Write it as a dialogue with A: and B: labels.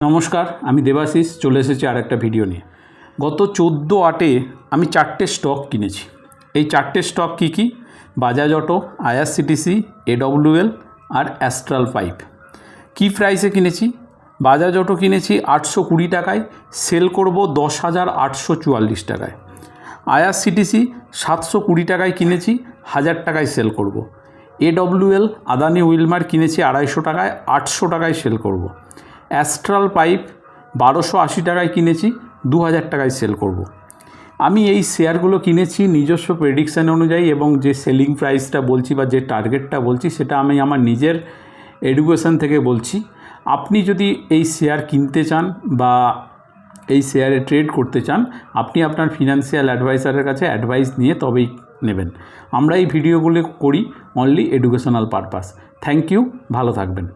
A: নমস্কার, আমি দেবাশিস চলে এসেছি আর একটা ভিডিও নিয়ে। গত 14/8 আমি 4টে স্টক কিনেছি। এই 4টে স্টক কী কী? বাজাজ অটো, আইআরসিটিসি, এডব্লিউএল আর অ্যাস্ট্রাল পাইপ। কী প্রাইসে কিনেছি? বাজাজ অটো কিনেছি 820 টাকায়, সেল করব 10,844 টাকায়। আইআরসিটিসি 720 টাকায় কিনেছি, 1000 টাকায় সেল করব। এডব্লিউএল আদানি উইলমার কিনেছি 250 টাকায়, 800 টাকায় সেল করব। অ্যাস্ট্রাল পাইপ 1280 টাকায় কিনেছি, 2000 টাকায় সেল করব। আমি এই শেয়ারগুলো কিনেছি নিজস্ব প্রেডিকশান অনুযায়ী, এবং যে সেলিং প্রাইসটা বলছি বা যে টার্গেটটা বলছি সেটা আমি আমার নিজের এডুকেশান থেকে বলছি। আপনি যদি এই শেয়ার কিনতে চান বা এই শেয়ারে ট্রেড করতে চান, আপনি আপনার ফিনান্সিয়াল অ্যাডভাইসারের কাছে অ্যাডভাইস নিয়ে তবেই নেবেন। আমরা এই ভিডিওগুলো করি only educational purpose. Thank you, ভালো থাকবেন।